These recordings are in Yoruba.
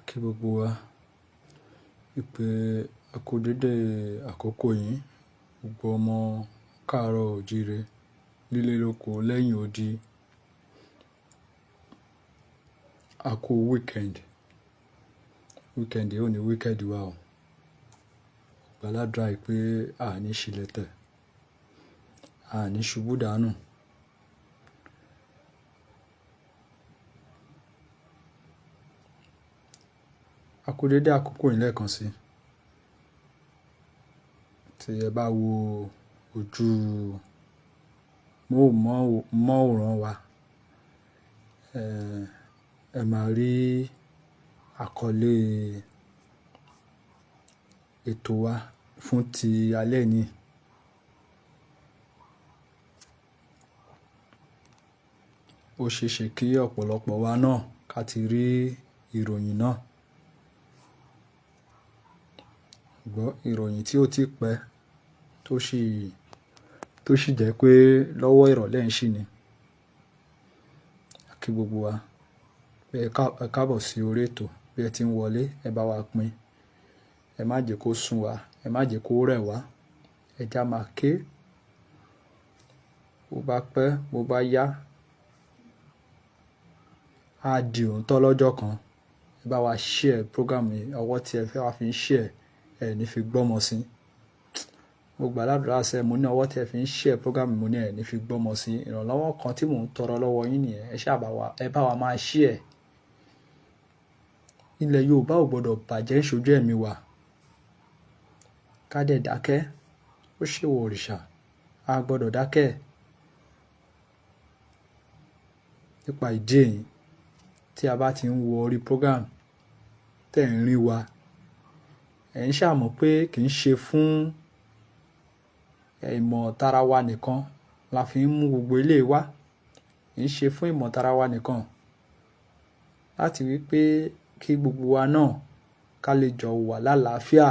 Kí gbogbo wa wípé a kú dédé àkókò yìí, gbogbo ọmọ káàárọ̀ oòjíire nílé lóko lẹ́yìn odi, a kú weekend yìí ò ní weekend wa o. Gbàládùra pé a ní ṣílẹ̀tẹ̀, a ní ṣubú dànù. A kú dédé àkókò yìí lẹ́ẹ̀kan sí. Tí ẹ bá wo ojú móhùnmáwòrán wa, ẹ máa rí àkọlé ètò wa fún ti alẹ́ ní. Ó ṣeéṣe kí ọ̀pọ̀lọpọ̀ wa náà ká ti rí ìròyìn náà. Ṣùgbọ́n ìròyìn tí ó ti pẹ́ tó sì jẹ́ pé lọ́wọ́ ìrọ̀lẹ́ ń ṣí ni. Kí gbogbo wa pé ẹ káàbọ̀ sí orí ètò, bí ẹ ti ń wọlé, ẹ bá wa pín. Ẹ má jẹ́ kó sún wa, ẹ má jẹ́ kó rẹ̀ wá. Ẹ já máa ké. Bó bá pẹ́, bó bá yá, á di òótọ́ lọ́jọ́ kan. Ẹ bá wa share program yìí, ọwọ́ tí ẹ fẹ́ wá fi ń share, ẹ ní fi gbọ́mọ sí. Mo gbàládùra sẹ́, mo ní ọwọ́ tí ẹ fi ń share program yìí, mo ní ẹ ní fi gbọ́mọ sí. Ìrànlọ́wọ́ kan tí mò ń tọrọ lọ́wọ́ yín nìyẹn. Ẹ bá wa máa share. Ilẹ̀ Yorùbá ò gbọdọ̀ bàjẹ́ ṣojú ẹ̀mí wa. Ká dẹ̀ dákẹ́. Ó ṣèwọ òrìṣà. A gbọdọ̀ dákẹ́. Nípa ìdí èyí, tí a bá ti ń wo orí program tẹ̀ ń rí wa, ẹ̀ ń ṣàmọ̀ pé kì í ṣe fún ìmọ̀ tara wa nìkan la fi ń mú gbogbo ilé wa. Kì í ṣe fún ìmọ̀ tara wa nìkan. Láti wí pé kí gbogbo wa náà ká lè jọ wà lálàáfíà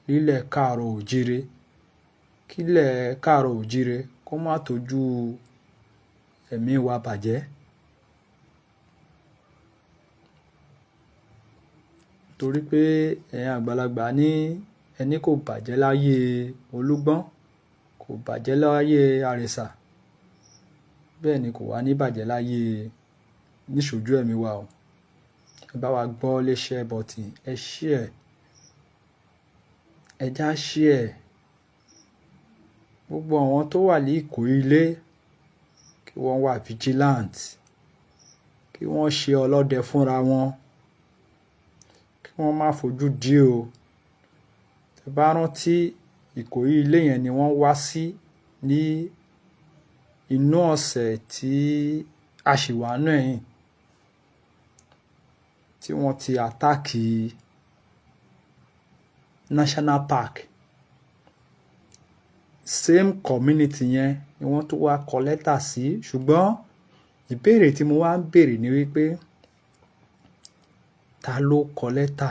nílẹ̀ káàárọ̀ oòjíire. Kílẹ̀ káàárọ̀ oòjíire kó má tójú ẹ̀mí wa bàjẹ́. Torí pé ẹ̀yin àgbàlagbà ní ẹni kò bàjẹ́ láyé olúgbọ́n, kò bàjẹ́ láyé àrẹ̀sà. Bẹ́ẹ̀ ni kò wá ní bàjẹ́ láyé níṣojú ẹ̀mí wa o. Ẹ bá wa gbọ́ lé share button, ẹ share. Ẹ já share. Gbogbo àwọn tó wà ní Ìkòyí ilé kí wọ́n wà vigilant. Kí wọ́n ṣe ọlọ́dẹ fúnra wọn. Kí wọ́n má fojú dí o. Tẹ bá rántí Ìkòyí ilé yẹn ni wọ́n wá sí ní inú ọ̀sẹ̀ tí a ṣì wà nínú ẹ̀yìn. Tí wọ́n ti attack National Park. Same community yẹn ni wọ́n tó wá kọ lẹ́tà sí. Ṣùgbọ́n ìbéèrè tí mo wá ń béèrè ni wípé ta ló kọ lẹ́tà?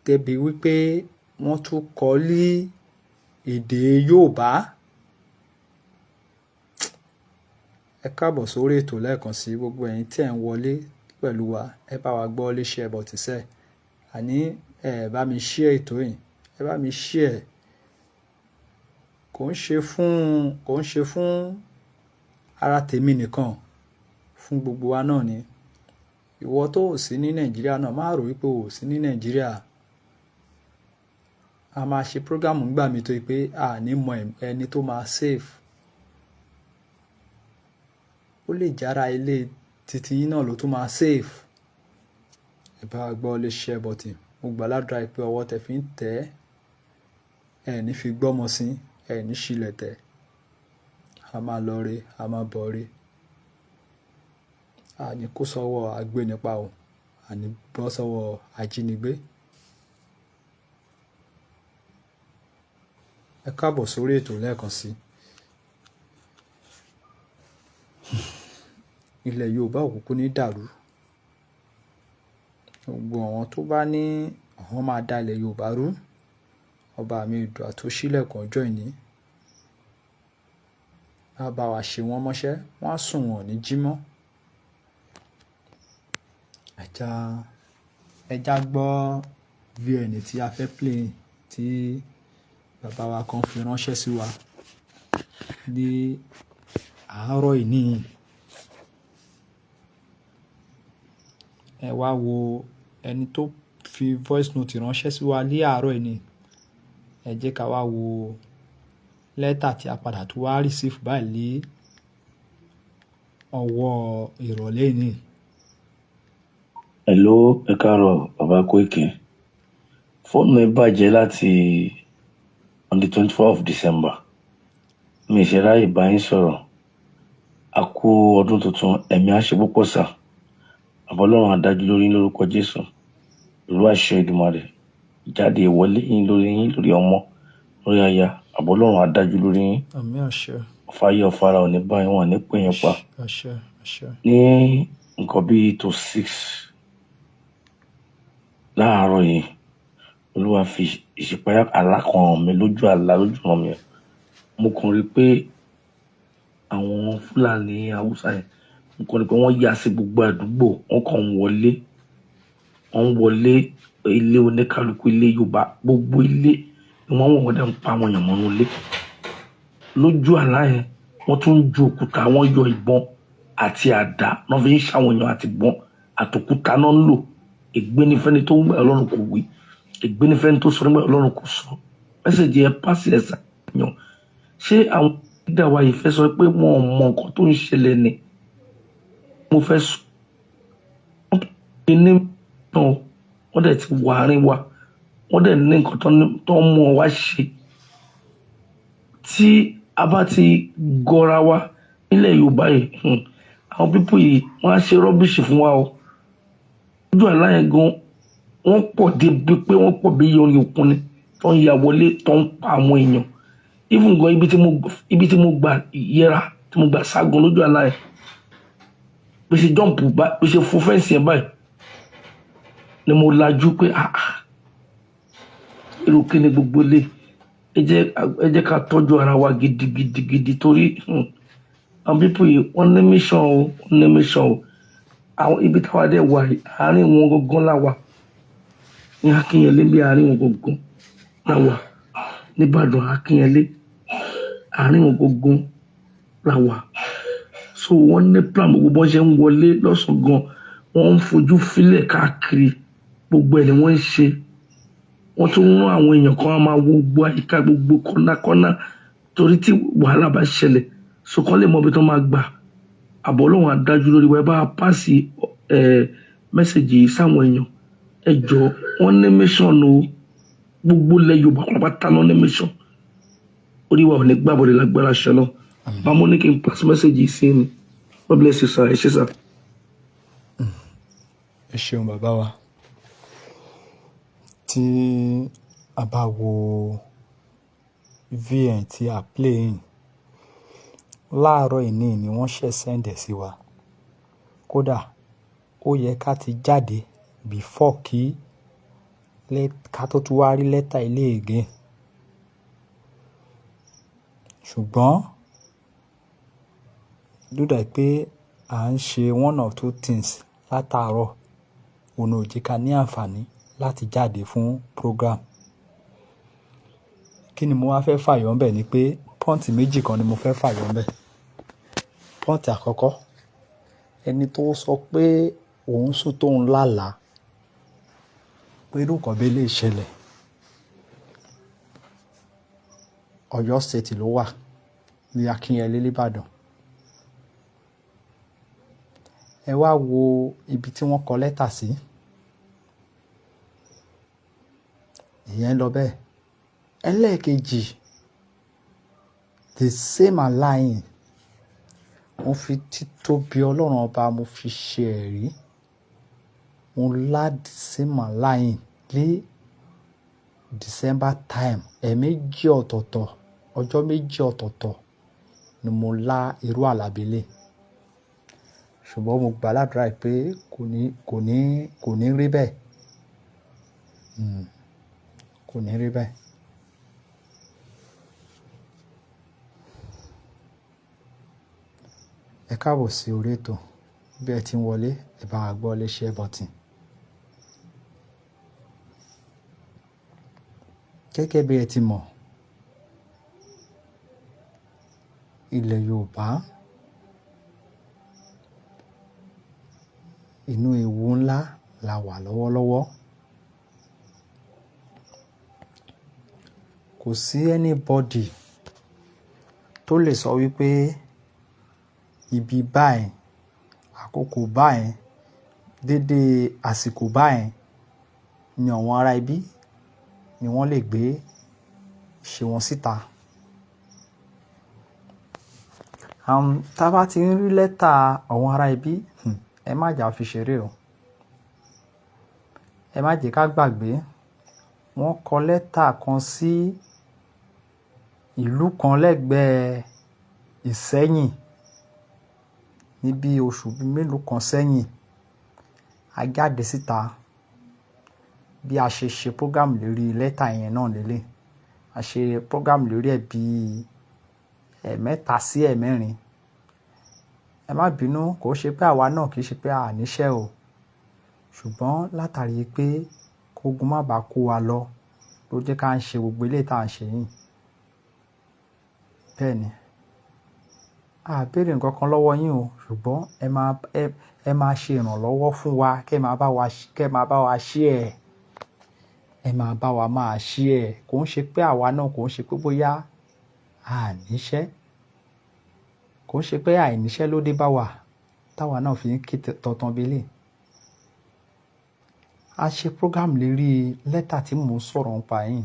Débi wípé wọ́n tún kọ ní èdè Yorùbá. Ẹ káàbọ̀ sórí ètò lẹ́ẹ̀kan sí gbogbo ẹ̀yin tí ẹ̀ ń wọlé pẹ̀lú wa. Ẹ bá wa gbọ́ lé share button sẹ́. Àní ẹ bá mi share ètò yìí. Ẹ bá mi share. Kò ń ṣe fún ara tèmi nìkan. Fún gbogbo wa náà ni. Ìwọ tó ò sí ní Nàìjíríà náà, má rò wípé o ò sí ní Nàìjíríà. A máa ṣe program ńgbà mi tó pé a ní mọ ẹni tó máa save. Ó lè jára ilé titi yín náà ló tún máa save. Ẹ bá wa gbọ́ lé share button. Mo gbàládùra pé ọwọ́ tẹ fi ń tẹ̀ ẹ ní fi gbọ́mọ sí, ẹ ní ṣílẹ̀tẹ̀. A máa lọ re, a máa bọ̀ re. A ní kó sọ́wọ́ agbénipa o. A ní bọ́ sọ́wọ́ ajínigbé. Ẹ káàbọ̀ sórí ètò lẹ́ẹ̀kan sí. Ilẹ̀ Yorùbá ò kúkú ní dàrú. Gbogbo àwọn tó bá ní àwọn máa da ilẹ̀ Yorùbá rú. Ọba mi Èdùà tó ṣílẹ̀kùn ọjọ́ ìní. A bá wa ṣe wọ́n mọ́ṣẹ́, wọ́n á sùn wọ́n ní jímọ̀. ẹja gbọ́ VN tí a fẹ́ play tí bàbá wa kan fi ránṣẹ́ sí wa ní àárọ̀ ìní. Ẹ wá wo ẹni tó fi voice note ránṣẹ́ sí wa ní àárọ̀ ìní. Ẹ jẹ́ ká wá wo lẹ́tà tí a padà tún wá receive báyìí ní ọwọ́ ìrọ̀lẹ́ ìní. Hello, ẹ káàárọ̀ bàbá Koiki. Fóònù mi bàjẹ́ láti on the 24th of December. Mi ṣe ráyè bá yín sọ̀rọ̀. A kú ọdún tuntun, ẹ̀mí á ṣe púpọ̀ sà. Àbọ̀ Ọlọ́run á dájú lórí yín lórúkọ Jésù. Olú àṣẹ Èdùmàrè. Jáde ìwọlé yín, lórí ọmọ, lórí aya. Àbọ̀ Ọlọ́run á dájú lórí yín. Àmín àṣẹ. Ọ̀fàyè ọ̀fàrà ò ní bá yín, wọn ní pè yín pa. Àṣẹ àṣẹ. Ní nǹkan bíi tó 6 láàárọ̀ yìí, Olúwa fi ìṣípayá alákan mi lójú àlá lójú ọ̀nà mi. Mo kàn rí pé àwọn Fúlàní Haúsá yẹn, mo kàn rí pé wọ́n yà sí gbogbo àdúgbò, wọ́n kàn ń wọlé ilé oníkálukú, ilé Yorùbá, gbogbo ilé ni wọ́n dẹ̀ ń pa àwọn èèyàn mọ́nú ilé. Lójú àlá yẹn, wọ́n tún ń ju òkúta, wọ́n yọ ìbọn àti àdá náà fi ń ṣàwọn èèyàn àti ìbọn àtòkúta náà ń lò. Ègbé ni fẹ́ni tó wí Ọlọ́run kò wí, ègbé ni fẹ́ni tó sọ nígbà Ọlọ́run kò sọ. Mẹ́sẹ̀jì ẹ pàṣẹ ẹ̀sà yàn. Ṣé àwọn ìdá wa yìí fẹ́ sọ pé wọn ò mọ nǹkan tó ń ṣẹlẹ̀ ni? Mo fẹ́ sọ ní náà wọ́n dẹ̀ ti wà àárín wa, wọ́n dẹ̀ ní nǹkan tó ń mú wa ṣe. Tí a bá ti gọra wa nílẹ̀ Yorùbá yìí, àwọn pípọ̀ yìí wọ́n á ṣe rọ́bìṣì fún wa o. Lójú àlá yẹn gan, wọ́n pọ̀ débi pé wọ́n pọ̀ bí orin òkun ni, tó ń ya wọlé, tó ń pa àwọn èèyàn. Even gan ibi tí mo gbà yẹra, tí mo gbà ságun lójú àlá yẹn, bí ṣe jọ́ǹpù báyìí, bí ṣe fò fẹ́ǹsì yẹn báyìí ni mo lajú pé irú kí ni gbogbo lé. Ẹ jẹ́ ká tọ́jú ara wa gidigidi torí àwọn pípọ̀ yìí wọ́n ní mission o. Àwọn ibi táwa dẹ̀ wà àárín wọn gangan la wà. Ní Akínyẹlé bí àárín wọn gangan la wà. Ní Ìbàdàn Akínyẹlé àárín wọn gangan la wà. So wọ́n ní plan gbogbo bọ́n ṣe ń wọlé lọ́sàn-án gan, wọ́n ń fojú fílẹ̀ káàkiri, gbogbo ẹ̀ ni wọ́n ń ṣe. Wọ́n tún rán àwọn èèyàn kan máa wo gbogbo àyíká, gbogbo kọ́nàkọ́nà torí tí wàhálà bá ṣẹlẹ̀ sọ̀kan lè mọ ibi tó máa gbà. Àbọ̀ Ọlọ́run á dájú lórí wa. Ẹ bá pàṣẹ mẹ́sẹ̀jì yìí sáwọn èèyàn. Ẹ jọ̀ọ́, wọ́n ní mission o. Gbogbo ilẹ̀ Yorùbá pátápátá ló ní mission. Orí wa ò ní gbàbọ̀dé lágbára ṣẹlọ. Báwo ní kí n pàṣẹ mẹ́sẹ̀jì yìí sí ni? God bless you sir. Ẹ ṣé sir. Ẹ ṣeun bàbá wa. Tí a bá wo VN tí a play in láàárọ̀ ìní ni wọ́n ṣẹ̀ sẹ́ǹdẹ̀ sí wa. Kódà ó yẹ ká ti jáde before ká tó tún wá rí lẹ́tà ilé again. Ṣùgbọ́n dúdà pé à ń ṣe one or two things látàárọ̀, òun ò jẹ́ ká ní àǹfààní láti jáde fún program. Kí ni mo wá fẹ́ fàyọ̀ ńbẹ̀ ni pé pọ́ǹtì méjì kan ni mo fẹ́ fàyọ̀ ńbẹ̀. Pọ́ǹtì àkọ́kọ́, ẹni tó sọ pé òun sùn tóun lálàá pé irú nǹkan bẹ́ẹ̀ lè ṣẹlẹ̀. Ọ̀yọ́ State ló wà ní Akínyẹlé l'Íbàdàn. Ẹ wá wo ibi tí wọ́n kọ lẹ́tà sí. Ìyẹn lọ bẹ́ẹ̀. Ẹlẹ́ẹ̀kejì, the same align. Mo fi títóbi Ọlọ́run ọba mo fi ṣe ẹ̀rí. Mo lá the same align ní December time. Ẹ̀ẹ̀méjì ọ̀tọ̀ọ̀tọ̀, ọjọ́ méjì ọ̀tọ̀ọ̀tọ̀ ni mo lá irú àlàbílẹ̀. Ṣùgbọ́n mo gbà ládùúrà pé kò ní rí bẹ́ẹ̀. Kò ní rí bẹ́ẹ̀. Ẹ káàbọ̀ sí orí ètò bí ẹ ti ń wọlé ẹ bá wa gbọ́ lé share button. Gẹ́gẹ́ bí ẹ ti mọ̀, ilẹ̀ Yorùbá inú ewu ńlá la wà lọ́wọ́lọ́wọ́. Kò sí anybody tó lè sọ wípé ibi báyìí, àkókò báyìí, dédé àsìkò báyìí ni àwọn ará ibi ni wọ́n lè gbé ṣe wọn síta. Tá bá ti ń rí lẹ́tà àwọn ará ibi, ẹ má jà fi ṣeré o. Ẹ má jẹ́ ká gbàgbé, wọ́n kọ lẹ́tà kan sí ìlú kan lẹ́gbẹ̀ẹ́ Ìsẹ́yìn ní bí oṣù mélòó kan sẹ́yìn. A jáde síta bí a ṣe ṣe program lórí lẹ́tà yẹn náà lélẹ̀. A ṣe program lórí ẹ̀ bí ẹ̀mẹ́ta sí ẹ̀mẹ́rin. Ẹ má bínú, kò ṣe pé àwa náà kì í ṣe pé a níṣẹ́ o, ṣùgbọ́n látàrí pé kógun má bàa kó wa lọ ló jẹ́ ká ń ṣe gbogbo eléyìí tá à ń ṣe yìí. Bẹ́ẹ̀ ni, a béèrè nǹkan kan lọ́wọ́ yín o, ṣùgbọ́n ẹ máa ṣe ìrànlọ́wọ́ fún wa, kẹ́ máa bá wa share. Ẹ máa bá wa máa share. Kò ń ṣe pé àwa náà kò ń ṣe pé bóyá a níṣẹ́. Kò ń ṣe pé àìníṣẹ́ ló dé bá wa táwa náà fi ń ké tọ̀tàn bélé. A ṣe program lérí lẹ́tà tí mò ń sọ̀rọ̀ nípa yìí.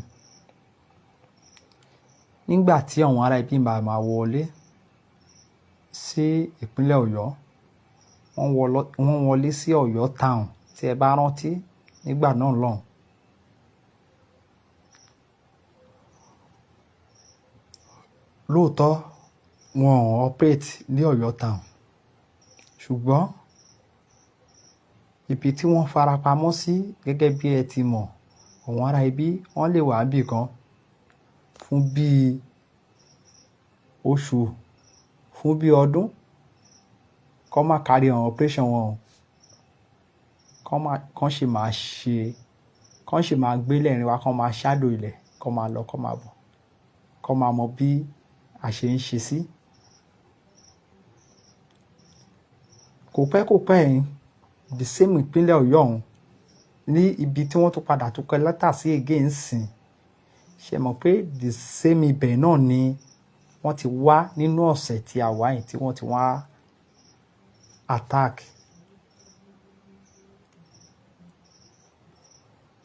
Nígbà tí àwọn ará ibi máa wọlé sí ìpínlẹ̀ Ọ̀yọ́, wọ́n wọlé sí Ọ̀yọ́ town tí ẹ bá rántí nígbà náà lọ́hùn. Lóòótọ́ wọn ò operate ní Ọ̀yọ́ town, ṣùgbọ́n ibi tí wọ́n farapamọ́ sí gẹ́gẹ́ bí ẹ ti mọ̀, àwọn ará ibi wọ́n lè wà níbì kan fún bí oṣù, fún bí ọdún, kọ́ má carry on operation wọn, kọ́ sì máa gbé lẹ́rìn wá, kọ́ máa shadow ilẹ̀, kọ́ máa lọ, kọ́ máa bọ̀, kọ́ máa mọ bí a ṣe ń ṣe sí. Kò pẹ́ yìí, the same ìpínlẹ̀ Ọ̀yọ́ ọ̀hún ní ibi tí wọ́n tún padà tún kọ lẹ́tà sí again sìn. Ṣé mọ̀ pé the same ibẹ̀ náà ni wọ́n ti wá nínú ọ̀sẹ̀ tí a wá yìí tí wọ́n ti wá attack.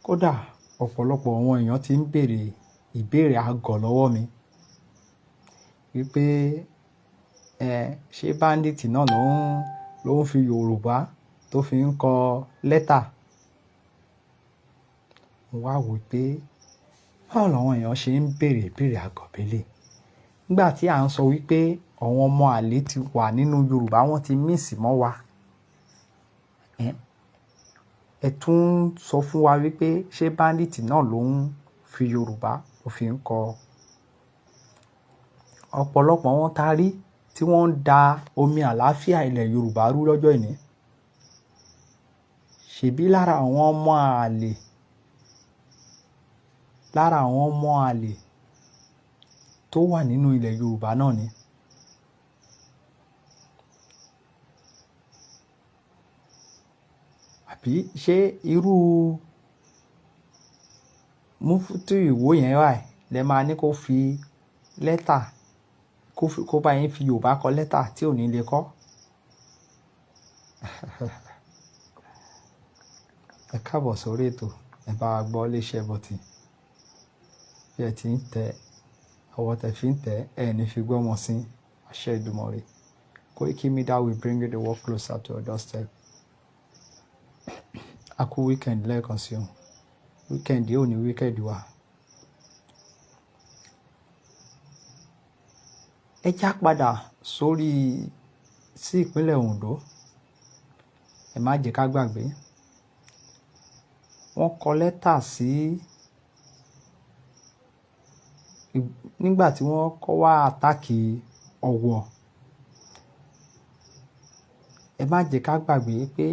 Kódà ọ̀pọ̀lọpọ̀ àwọn èèyàn ti ń béèrè ìbéèrè àgọ̀ lọ́wọ́ mi wípé ṣé bandit náà ló ń fi Yorùbá tó fi ń kọ lẹ́tà. Mo wá wò pé báwo làwọn èèyàn ṣe ń béèrè ìbéèrè àgọ̀ bélé nígbà tí à ń sọ wípé àwọn ọmọ àlè ti wà nínú Yorùbá, wọ́n ti mísì mọ́ wa. Ẹ tún sọ fún wa wípé ṣé bandit náà ló ń fi Yorùbá ló fi ń kọ. Ọ̀pọ̀lọpọ̀ wọn ta rí tí wọ́n ń da omi àlàáfíà ilẹ̀ Yorùbá rú lọ́jọ́ ìní. Ṣèbí lára àwọn ọmọ àlè tó wà nínú ilẹ̀ Yorùbá náà ni. Àbí ṣé irú Múfútù Ìwó yẹn wà lẹ máa ní kó fi lẹ́tà kó bá yín fi Yorùbá kọ lẹ́tà tí ò ní lè kọ́? Ẹ káàbọ̀ sórí ètò, ẹ bá wa gbọ́ lé share button. Bí ẹ ti ń tẹ, ọwọ́ tẹ fi ń tẹ, ẹ ní fi gbọ́mọ sí àṣẹ Èdùmàrè. Koiki Media will bring you the work closer to your doorstep. A kú weekend lẹ́ẹ̀kan sí o. Weekend yìí ò ní weekend wa. Ẹ já padà sí ìpínlẹ̀ Ondo. Ẹ má jẹ́ ká gbàgbé. Wọ́n kọ lẹ́tà sí nígbà tí wọ́n kọ́ wá àtàkì Ọ̀wọ̀. ẹ má jẹ́ ká gbàgbé pé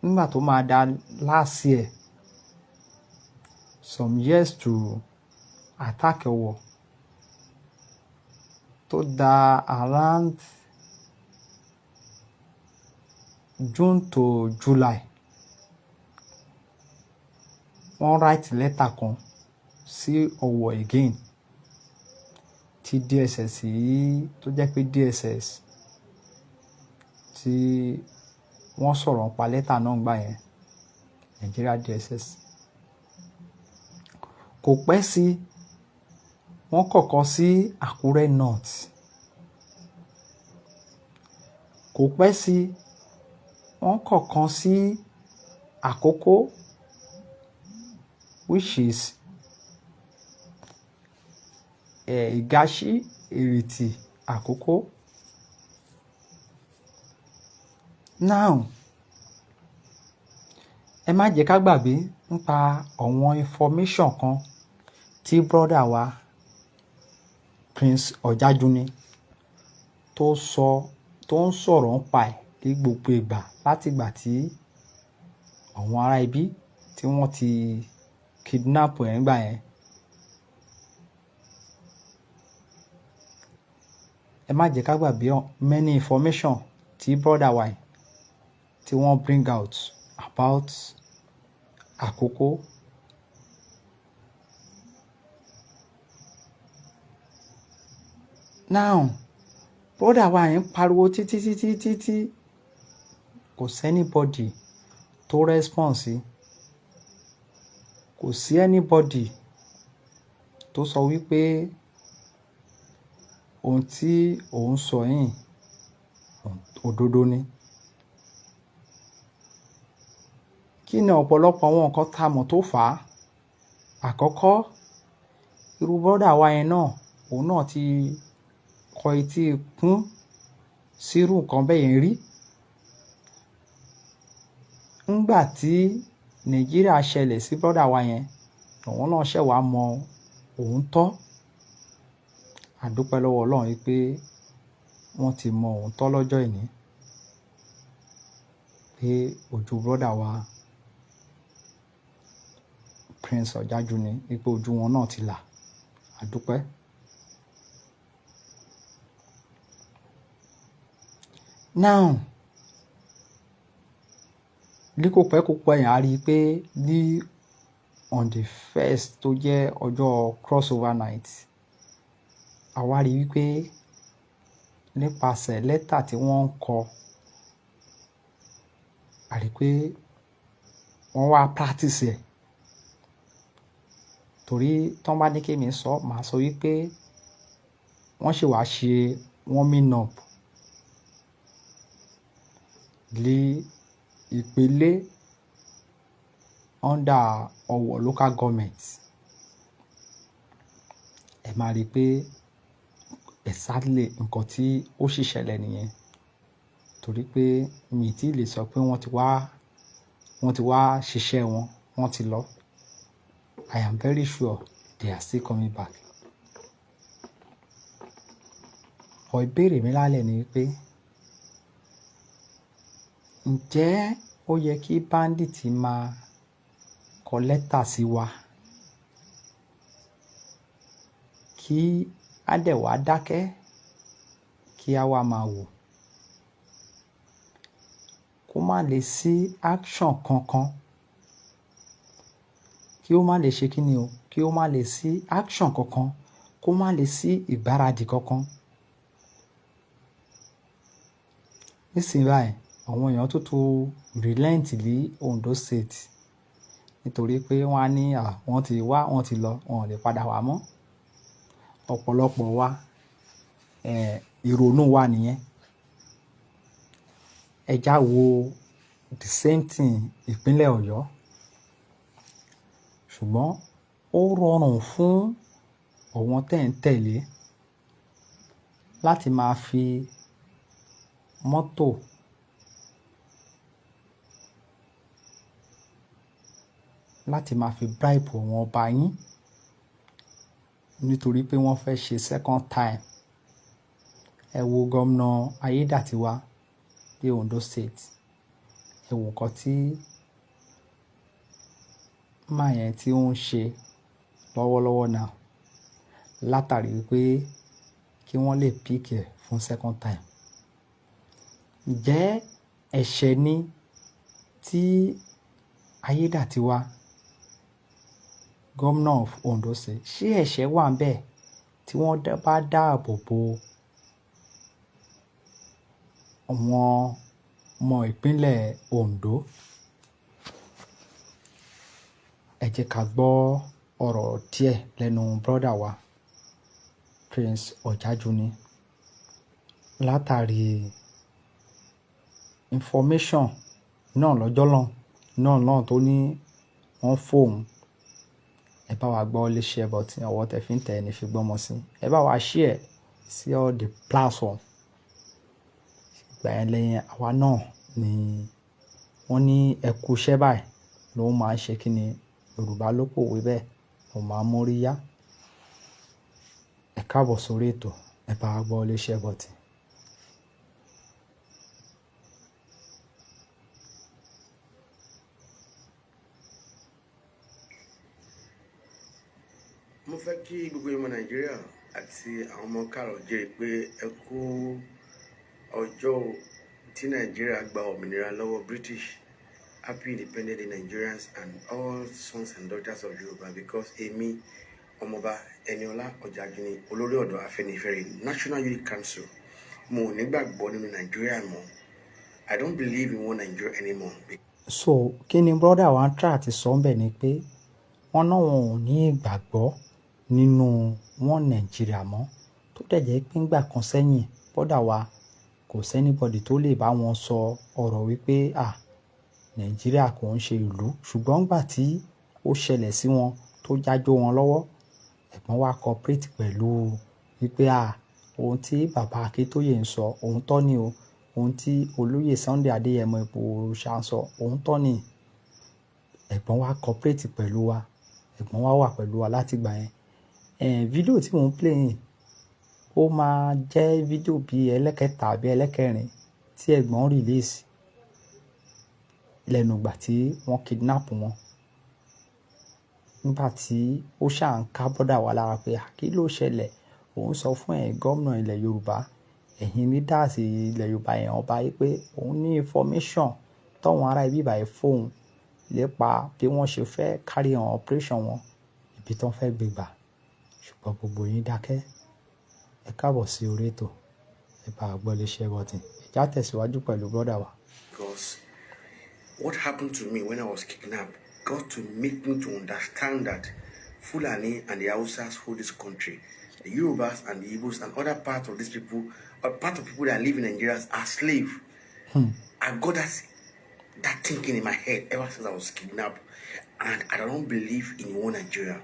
nígbà tó máa da last year some years to attack Ọ̀wọ̀ tó da around June to July wọ́n write letter kan sí Ọ̀wọ̀ again tí DSS yìí tó jẹ́ pé DSS tí wọ́n sọ̀rọ̀ nípa lẹ́tà náà gbà yẹn Nigeria DSS kò pẹ́ sí wọ́n kọ̀kọ́ sí Àkúrẹ́ North kò pẹ́ sí wọ́n kọ̀kan sí Àkókó which is Ìgáṣí Èrìtì Àkókó. Now ẹ má jẹ́ ká gbàgbé nípa àwọn information kan tí brother wa Prince Ọ̀jájúní tó ń sọ̀rọ̀ nípa ẹ̀ ní gbogbo ìgbà láti ìgbà tí àwọn ará ibi tí wọ́n ti kidnap ẹ̀ ńgbà yẹn. Ẹ má jẹ́ ká gbàgbé many information tí brother wa yìí tí wọ́n bring out about Àkókó. Now brother wa yìí ń pariwo títí kò sí anybody tó response sí kò sí anybody tó sọ wípé ohun tí òun sọ yìí òdodo ni. Kí ni ọ̀pọ̀lọpọ̀ àwọn nǹkan tá a mọ̀ tó fà á? Àkọ́kọ́, irú brother wa yẹn náà òun náà ti kọ etí kún sírú nǹkan bẹ́ẹ̀ yẹn rí. Ńgbà tí Nàìjíríà ṣẹlẹ̀ sí brother wa yẹn òun náà ṣẹ̀ wá mọ òun tọ́. A dúpẹ́ lọ́wọ́ Ọlọ́run wípé wọ́n ti mọ òun tọ́ lọ́jọ́ ìní pé ojú brother wa Prince Ọ̀jájúní wípé ojú wọn náà ti là. A dúpẹ́. Now ní kò pẹ́ yẹn a rí i pé ní on the first tó jẹ́ ọjọ́ crossover night a wá rí wípé nípasẹ̀ lẹ́tà tí wọ́n ń kọ a rí pé wọ́n wá practice ẹ̀ torí tán bá ní kémi sọ màá sọ wípé wọ́n ṣì wá ṣe warming up lé ìpele under Ọ̀wọ̀ local government. Ẹ máa rí i pé exactly nǹkan tí ó sì ṣẹlẹ̀ nìyẹn torí pé mi tí lè sọ pé wọ́n ti wá ṣiṣẹ́ wọn wọ́n ti lọ. I am very sure they are still coming back. Ìbéèrè mi lálẹ́ ni wípé ǹjẹ́ ó yẹ kí bandit máa kọ lẹ́tà sí wa kí á dẹ̀ wá dákẹ́ kí á wá máa wò kó má lè sí action kankan kí ó má lè ṣe kí ni o kí ó má lè sí action kankan kó má lè sí ìgbáradì kankan. Nísìnyí báyìí àwọn èèyàn tuntun relent ní Ondo State nítorí pé wọ́n á ní wọ́n ti wá wọ́n ti lọ wọn ò lè padà wá mọ́. Ọ̀pọ̀lọpọ̀ wa ìrònú wa nìyẹn. Ẹ já wo the same thing ìpínlẹ̀ Ọ̀yọ́ ṣùgbọ́n ó rọrùn fún àwọn tẹ́ ń tẹ̀lé láti máa fi mọ́tò láti máa fi bribe àwọn ọba yín nítorí pé wọ́n fẹ́ ṣe second time. Ẹ wo gómìnà Ayédàtiwa ní Ondo State. Ẹ wo nǹkan tí máa yẹn tí ó ń ṣe lọ́wọ́lọ́wọ́ náà látàrí wípé kí wọ́n lè pick ẹ̀ fún second time. Ǹjẹ́ ẹ̀ṣẹ̀ ni tí Ayédàtiwa gómìnà of Ondo State, ṣé ẹ̀ṣẹ̀ wà ń bẹ̀ tí wọ́n bá dáàbò bo àwọn ọmọ ìpínlẹ̀ Ondo? Ẹ jẹ́ ká gbọ́ ọ̀rọ̀ díẹ̀ lẹ́nu brọ́dà wa Prince Ọ̀jájúní látàrí information náà lọ́jọ́ náà tó ní wọ́n fóun. Ẹ bá wa gbọ́ iléeṣẹ́ bọ̀tí ọwọ́ tẹ fi ń tẹ̀ ní fi gbọ́mọ sí. Ẹ bá wa share sí all the platform. Ìgbà yẹn lẹ́yìn àwa náà ni wọ́n ní ẹkú iṣẹ́ báyìí ló máa ń ṣe kí ni Yorùbá ló pòwe bẹ́ẹ̀ ló máa ń mórí yá. Ẹ káàbọ̀ sórí ètò. Ẹ bá wa gbọ́ iléeṣẹ́ bọ̀tí. Mo fẹ́ kí gbogbo ọmọ Nàìjíríà àti àwọn ọmọ káàrọ̀ jẹ́ pé ẹ kú ọjọ́ tí Nàìjíríà gba òmìnira lọ́wọ́ British. Happy Independent Day Nigerians and all sons and daughters of Yoruba, because èmi Ọmọọba Ẹniọlá Ọ̀jájúní olórí ọ̀dọ́ Afẹ́nifẹ́re National Youth Council mo ò nígbàgbọ́ nínú Nàìjíríà mọ́. I don't believe in one Nigeria anymore. So kí ni brọ́dà wa ń try àti sọ ń bẹ̀ ni pé wọ́n náà wọn ò ní ìgbàgbọ́ nínú wọn Nàìjíríà mọ́, tó dẹ̀ jẹ́ pé ńgbà kan sẹ́yìn brọ́dà wa kò sẹ́nibọ̀dì tó lè bá wọn sọ ọ̀rọ̀ wípé Nàìjíríà kò ń ṣe ìlú, ṣùgbọ́n ńgbà tí ó ṣẹlẹ̀ sí wọn tó jájó wọn lọ́wọ́, ẹ̀gbọ́n wa cooperate pẹ̀lú wípé ohun tí bàbá Akíntóyè ń sọ òun tọ́ ni o, ohun tí olóyè Sunday Adéyẹmọ Ìgbòho ṣá ń sọ òun tọ́ ni. Ẹ̀gbọ́n wa cooperate pẹ̀lú wa, ẹ̀gbọ́n wa wà pẹ̀lú wa láti gbà yẹn. Fídíò tí mò ń play yìí ó máa jẹ́ fídíò bíi ẹlẹ́kẹta àbí ẹlẹ́kẹrin tí ẹ̀gbọ́n release lẹ́nu ìgbà tí wọ́n kidnap wọn. Nígbà tí ó ṣà ń ká bọ́dà wa lára pé kí ló ṣẹlẹ̀, òun sọ fún gómìnà ilẹ̀ Yorùbá, ẹ̀yin leaders ilẹ̀ Yorùbá yẹn ọba yìí pé òun ní information tọ́wọn ará ibi ìbàyẹ̀ fóun lépa bí wọ́n ṣe fẹ́ carry on operation wọn, ibi tó ń fẹ́ gbé gbà. Ṣùgbọ́n gbogbo yín dákẹ́. Ẹ káàbọ̀ sí orí ètò. Ẹ bá gbọ́ iléeṣẹ́ bọ̀tí. Ẹ já tẹ̀síwájú pẹ̀lú brọ́dà wa. Because what happened to me when I was kidnapped got to make me to understand that Fulani and the Hausas hold this country. The Yorubas and the Igbos and other parts of these people, or part of people that live in Nigeria are slaves. I got that thinking in my head ever since I was kidnapped. And I don't believe in one Nigeria.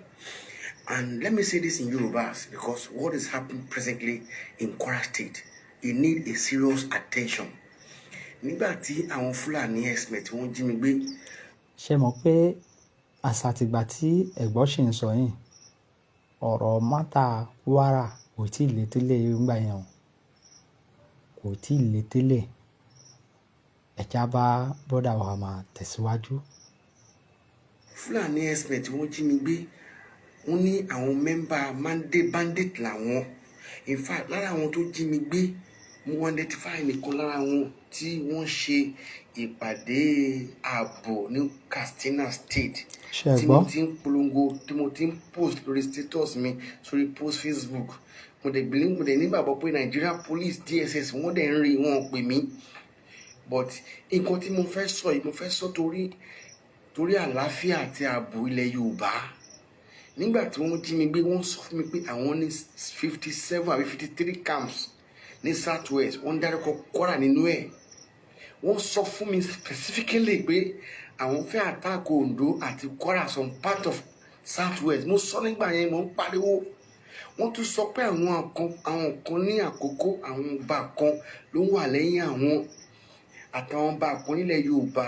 And let me say this in Yorubas, because what is happening presently in Kwara State, it needs a serious attention. Nígbà tí àwọn Fulani herdsmen tí wọ́n jí mi gbé. Ṣé mọ̀ pé àsàtìgbà tí ẹ̀gbọ́n ṣì ń sọ yìí, ọ̀rọ̀ mátà Kwara kò tí ì lé tẹ́lẹ̀ nígbà yẹn o, kò tí ì lé tẹ́lẹ̀. Ẹ̀já bá brọ́dà wa máa tẹ̀síwájú. Fulani herdsmen tí wọ́n jí mi gbé, wọ́n ní àwọn mẹ́mbà bandit làwọn. In fact, lára àwọn tó jí mi gbé, mo identify nìkan lára wọn tí wọ́n ṣe ìpàdé ààbò ní Katsina State. Tí mo ti ń polongo, tí mo ti ń post lórí status mi sórí post Facebook. Mo dẹ̀ nígbàgbọ́ pé Nigeria Police DSS wọ́n dẹ̀ ń rí wọn pè mí. But nǹkan tí mo fẹ́ sọ yìí, mo fẹ́ sọ torí àlàáfíà àti ààbò ilẹ̀ Yorùbá. Nígbà tí wọ́n jí mi gbé, wọ́n sọ fún mi pé àwọn ní 57 àbí 53 camps ní Southwest. Wọ́n dárúkọ Kwara nínú ẹ̀. Wọ́n sọ fún mi specifically pé àwọn fẹ́ attack Ondo àti Kwara, some part of Southwest. Mo sọ nígbà yẹn, mo ń pariwo. Wọ́n tún sọ pé àwọn kan ní àkókò, àwọn ọba kan ló wà lẹ́yìn àwọn àtàwọn ọba kan nílẹ̀ Yorùbá.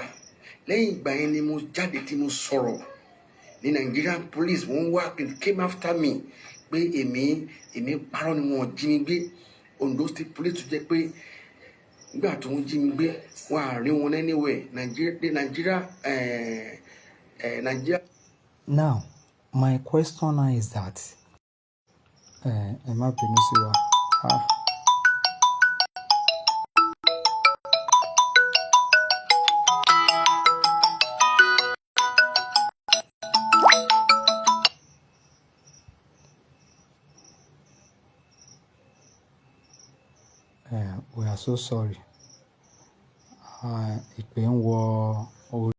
Lẹ́yìn ìgbà yẹn ni mo jáde tí mo sọ̀rọ̀ ní Nigerian Police. Wọ́n wá came after me pé èmi parọ́ ni wọ́n jí mi gbé. Ondo State Police tó jẹ́ pé nígbà tó ń jí mi gbé wọn à rí wọn anywhere Nigeria. Now, my question now is that, ẹ má bínú sí wa. We are so sorry. Ìpè ń wọ